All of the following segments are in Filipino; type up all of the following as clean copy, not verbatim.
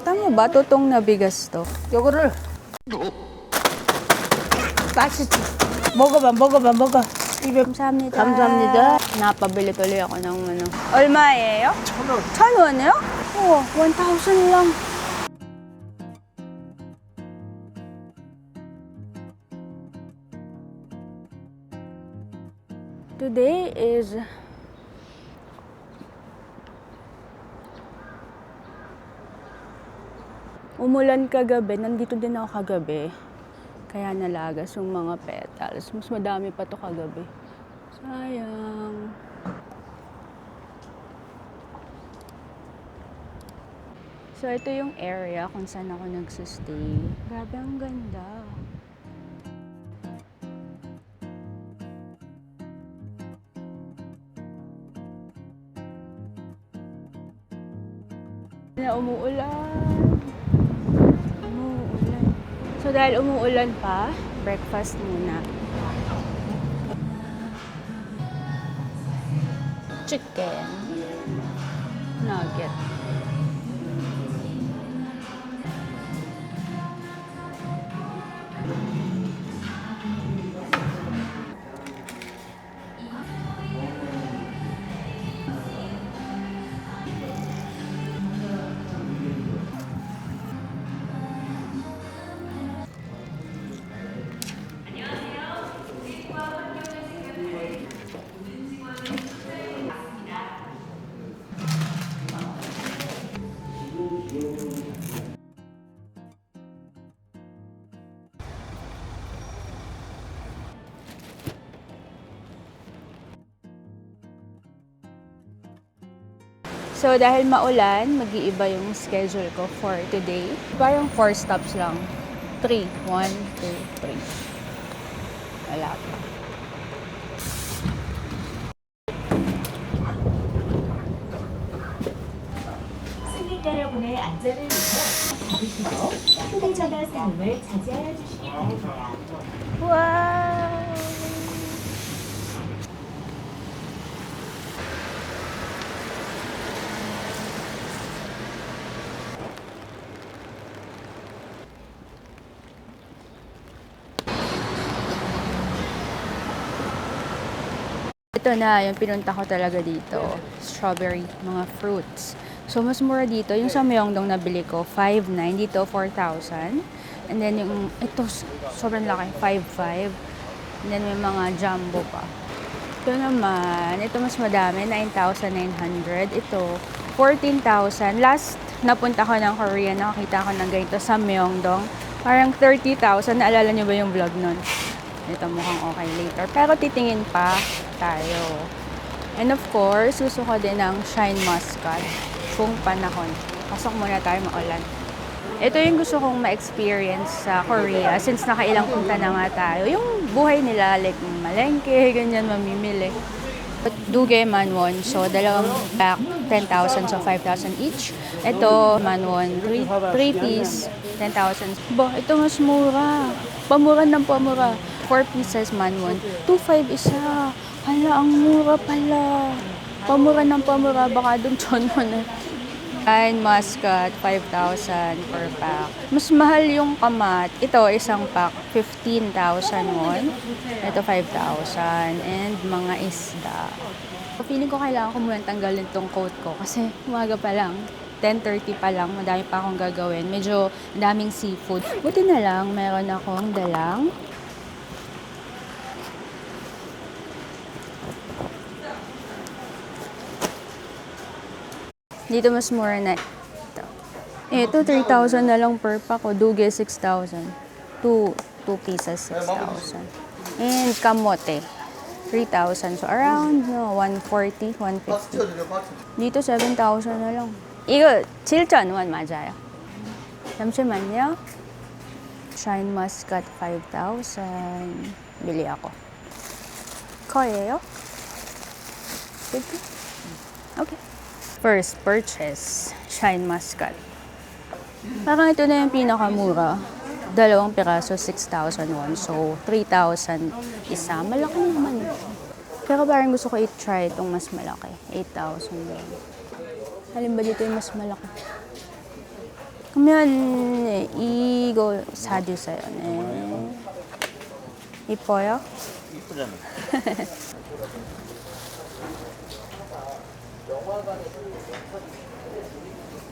Tama ba? Tutong na bigas to. 요거를 맛있지. 먹어봐. 입에 감사합니다. 감사합니다. Napabili tuloy ako ng ano. 얼마예요? 1,000원. 1,000원이요? 우와, 1,000 lang. Today is umulan kagabi. Nandito din ako kagabi. Kaya nalagas yung mga petals. Mas madami pa to kagabi. Sayang. So, ito yung area kung saan ako nagsistay. Grabe, ang ganda. Umuulan. So, dahil umuulan pa, breakfast muna. Chicken. Nugget. So, dahil maulan, mag-iiba yung schedule ko for today. Parang 4 stops lang. 3. 1, 2, 3. Wala pa. 승객 여러분의 안전을 위해 받으시고 휴대전화 사용을 자제하여 주시기 바랍니다. Wow! Ito na, yung pinunta ko talaga dito. Strawberry, mga fruits. So, mas mura dito. Yung sa Myeongdong nabili ko, 5,900. Dito, 4,000. And then yung, ito, sobrang laki, 5,500. And then may mga jumbo pa. Ito naman, ito mas madami, 9,900. Ito, 14,000. Last napunta ko ng Korea, nakakita ko ng ganito sa Myeongdong. Parang 30,000. Naalala niyo ba yung vlog nun? Ito mukhang okay later. Pero titingin pa tayo. And of course, gusto ko din ng Shine Muscat kung panahon. Pasok muna tayo, maulan. Ito yung gusto kong ma-experience sa Korea since nakailang punta na nga tayo. Yung buhay nila, like malengke, ganyan, mamimili. Duge manwon, so dalawang pack, 10,000, so 5,000 each. Ito, manwon, 3 piece, 10,000. Ba, ito mas mura. Pamura ng pamura. 4 pieces manwon, 2,500 isa. Hala, ang mura pala. Pamura ng pamura, baka dun chon mo na. Shine Muscat, 5,000 per pack. Mas mahal yung kamat. Ito, isang pack, 15,000 won. Ito, 5,000. And mga isda. Feeling ko kailangan ko muna tanggalin tong coat ko kasi umaga pa lang. 10:30 pa lang, madami pa akong gagawin. Medyo daming seafood. Buti na lang, meron akong dalang dito mas mura na ito. Ito, 3,000 na lang per pack. O, duge, 6,000. 2 pieces, 6,000. And kamote, 3,000. So, around 140, 150. Dito, 7,000 na lang. 이거 7,000원 맞아요. 잠시만요. Shine Muscat, 5,000. Bili ako. Koye요? Okay. First purchase, Shine Muscat. Parang ito na yung pinakamura. Dalawang piraso, 6,000 won. So, 3,000 isa. Malaki naman. Pero parang gusto ko i-try itong mas malaki. 8,000 won. Alin ba dito yung mas malaki? 그러면 이거 사주세요. 네. 이뻐요? 이쁘잖아.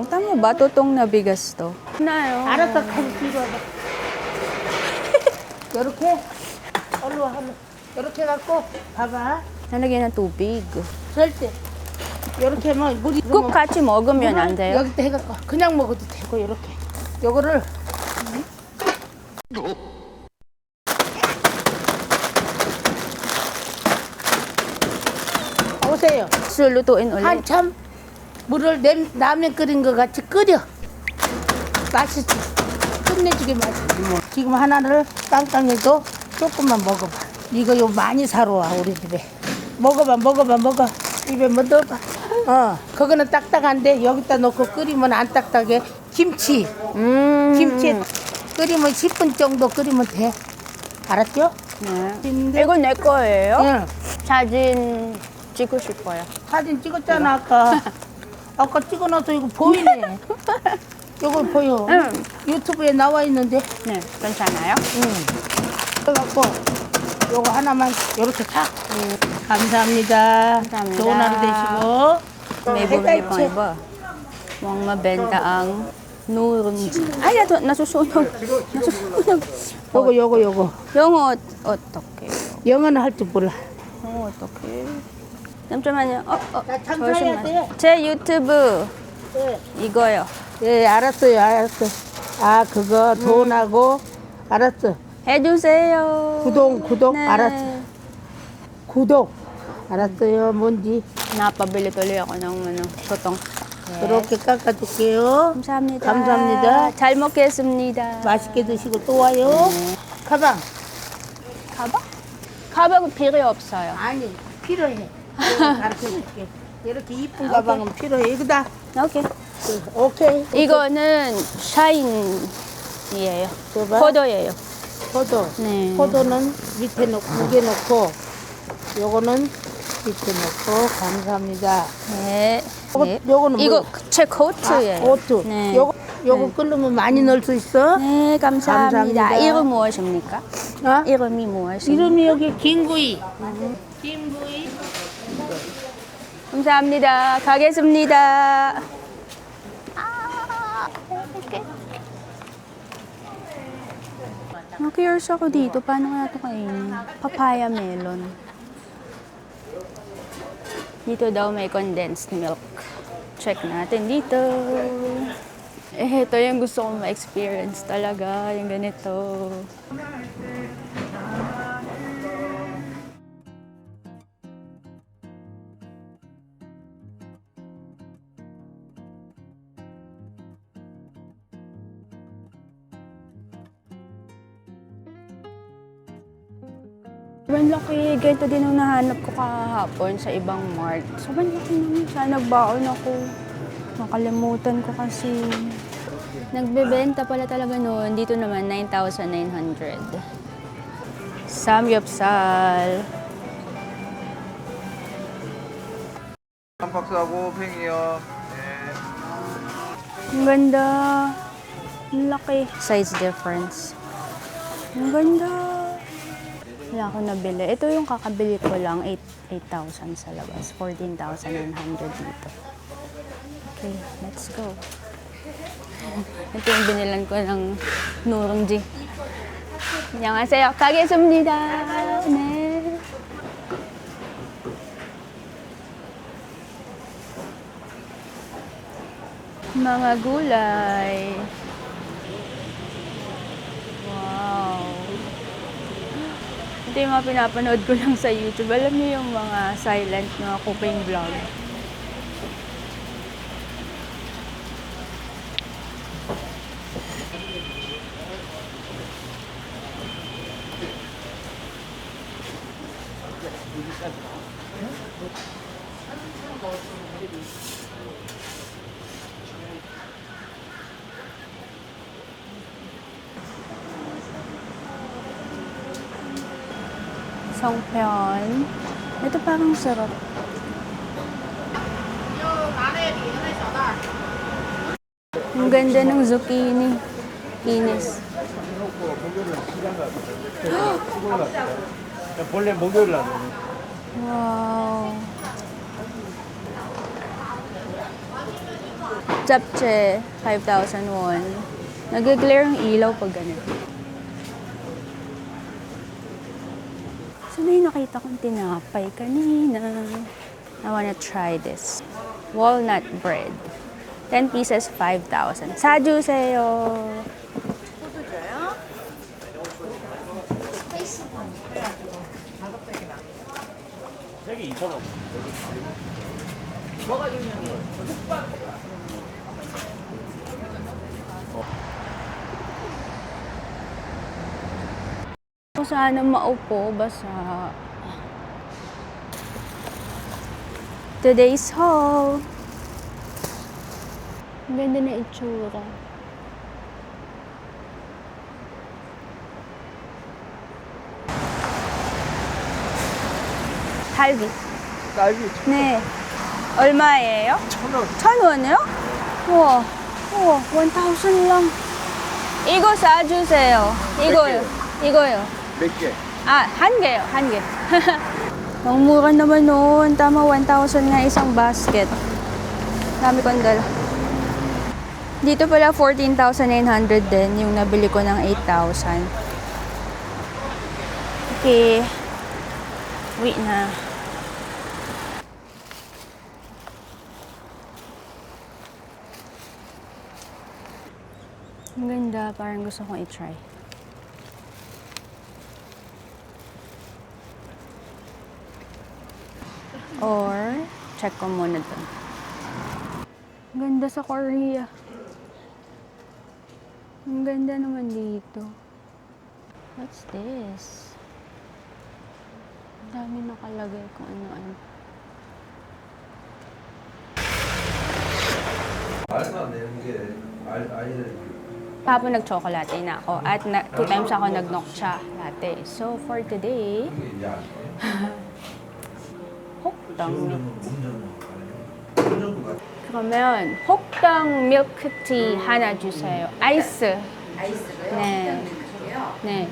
Tama ba? Totoong na bigas to. Na 알았어, 가서 뒤로 와봐. 요렇게? 얼른 와, 얼른. 요렇게 갖고, 봐봐. Nalagyan ng tubig. 절대. 요렇게 하면 물이 꼭 같이 먹으면 안 돼요? 여기다 해갖고 그냥 먹어도 되고 요렇게 요거를 오세요. Sulutuin ulit. 한참 물을 라면 끓인 것 같이 끓여. 맛있지. 끝내주게 맛있지. 지금 하나를 깡깡해도 조금만 먹어봐. 이거 요 많이 사러 와 우리 집에. 먹어봐. 입에 뭐 넣어봐. 그거는 딱딱한데 여기다 넣고 끓이면 안 딱딱해. 김치. 김치 끓이면 10분 정도 끓이면 돼. 알았죠? 네. 이건 내 거예요? 응. 사진 찍고 싶어요. 사진 찍었잖아 아까. 아까 찍어놔서 이거 보이네. 이거 보여. 응. 유튜브에 나와 있는데. 네, 괜찮아요? 그래갖고 요거 하나만 요렇게 탁. 감사합니다. 감사합니다. 좋은 하루 되시고. May bumili pang iba. Mukhang mabenta ang nuronji. Ay, nasusunog. Nasusunog. 요거. 영어 어떻게? 영어는 할 줄 몰라. 영어 어떻게? 잠시만요. 나 참석해야 돼. 제 유튜브 네. 이거요. 예, 알았어요. 아, 그거 돈하고 알았어. 해주세요. 구독 네. 알았어. 구독 알았어요. 뭔지 Napabili tuloy ako ng sotong. 이렇게 깎아줄게요. 감사합니다. 감사합니다. 잘 먹겠습니다. 맛있게 드시고 또 와요. 가방 가방? 가방은 필요 없어요. 아니 필요해. 내가 가르쳐줄게. 이렇게 이쁜 가방은 필요해. 이거다. 오케이. 오케이. 이거는 샤인이에요. 줘봐. 포도예요. 포도. 네. 포도는 밑에 놓고 무게 놓고 요거는 밑에 놓고 감사합니다. 네. 요거는 이거 뭐? 제 코트예요. 옷도. 네. 요거 끓으면 많이 넣을 수 있어? 네, 감사합니다. 감사합니다. 이름 무엇입니까? 어? 이름이 무엇입니까? 이름이 여기 김구이. 김구이. 감사합니다. 가겠습니다. Na-curious ako dito. Paano kaya ito kainin? Papaya melon. Dito daw may condensed milk. Check natin dito. Ito yung gusto kong ma-experience talaga. Yung ganito. Sobrang laki. Ganito din ang nahanap ko kahapon sa ibang mart. Sobrang laki naman. Sana nagbaon ako. Nakalimutan ko kasi. Nagbebenta pala talaga noon. Dito naman, 9,900. Samgyeopsal. 한 박스하고 팽이요. 네. Ang ganda. Ang laki. Size difference. Ang ganda. Wala akong nabili. Ito yung kakabili ko lang, 8,000 sa labas. 14,900 dito. Okay, let's go. Ito yung binilan ko ng nuronji. 안녕하세요. 가겠습니다. 네. Mga gulay. Wow. Ito yung mga pinapanood ko lang sa YouTube. Alam niyo yung mga silent na cooking vlog. Songpyeon. Ito parang sarap. Ang ganda ng zucchini. Kinis. 본래 목요일 날 Wow. Japchae, 5,000 won. Nag-glare ang ilaw pag ganito. So may nakita kong tinapay kanina. I wanna try this. Walnut bread. 10 pieces, 5,000. 사주세요. 여기 2,000원. Kung sana maupo, basa. Today's haul. Ang ganda na itsura. 갈비. 딸기 네. 얼마예요? 1,000원. 1,000원이요? 우와. 우와, 1,000 lang. 이거 사주세요. 이거요. 이거요. 몇 개? Ah, 한 개요. 한 개. Ang mura naman noon. Tama, 1,000 nga isang basket. Dami kong dala. Dito pala 14,900 din yung nabili ko ng 8,000. Okay. Wait na. Ang ganda. Parang gusto kong i-try. Or, check ko muna dun. Ang ganda sa Korea. Ang ganda naman dito. What's this? Ang dami nakalagay kung ano-ano. 말도 안 되는 게 아이들 Kahapon nag-chocolate na ako at 2 times ako nag-nokcha latte. So, for today, 이제 안 돼. 혹당 그러면 혹당 밀크티 하나 주세요. 아이스. 아이스로요? 네. 네.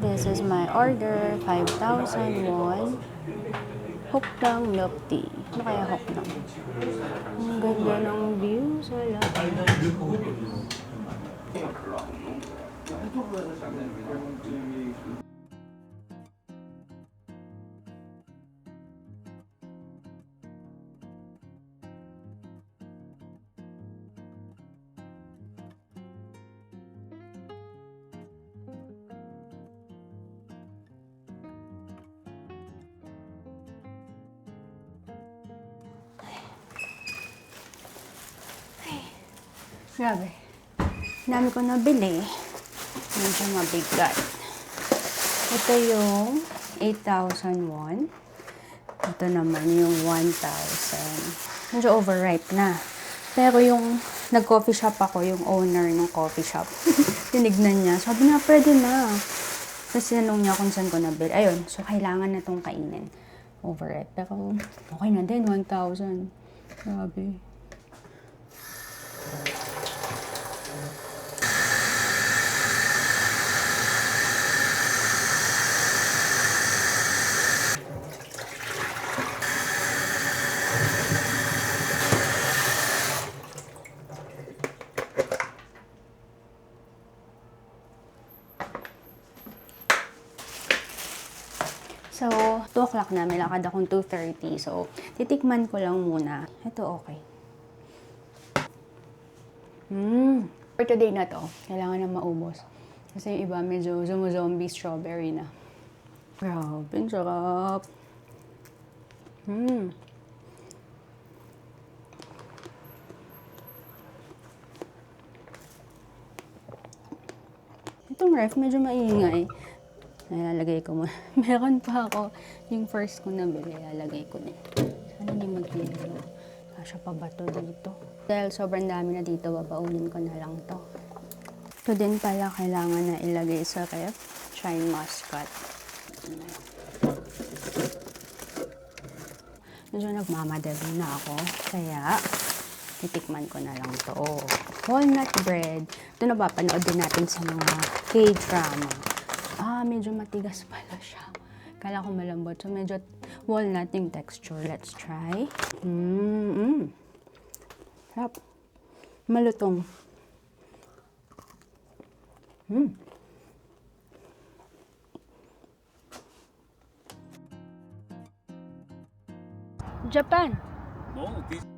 This is my order, 5,000 won. Hokdang milk tea. Ano kaya hokdang? Ang ganda ng view sa labas. Grabe. Dami ko nabili. Medyo mabigat. Ito yung 8,000 won. Ito naman yung 1,000. Medyo overripe na. Pero yung nag-coffee shop ako, yung owner ng coffee shop, tinignan niya. Sabi niya, pwede na. Tapos sinanong niya kung saan ko nabili. Ayun, so kailangan na itong kainin. Overripe. Pero okay na din, 1,000. Grabe. So, 2 o'clock na. May lakad akong 2:30. So, titikman ko lang muna. Ito okay. For today na to, kailangan na maubos. Kasi yung iba medyo zombie strawberry na. Grabe, ang sarap. Itong ref, medyo maingay. Ilalagay ko mo. Meron pa ako. Yung first ko nabili, ilalagay ko na. Sana hindi maghilo. Kasya pa ba to dito? Dahil sobrang dami na dito, babaunin ko na lang to. Ito din pala kailangan na ilagay sa ref. Shine muscat. Medyo nagmamadali na ako. Kaya, titikman ko na lang to. Walnut bread. Ito napapanood din natin sa mga K-drama. Medyo matigas pala siya. Kala ko malambot. So, medyo walnut yung texture. Let's try. Sarap. Malutong. Japan. No, this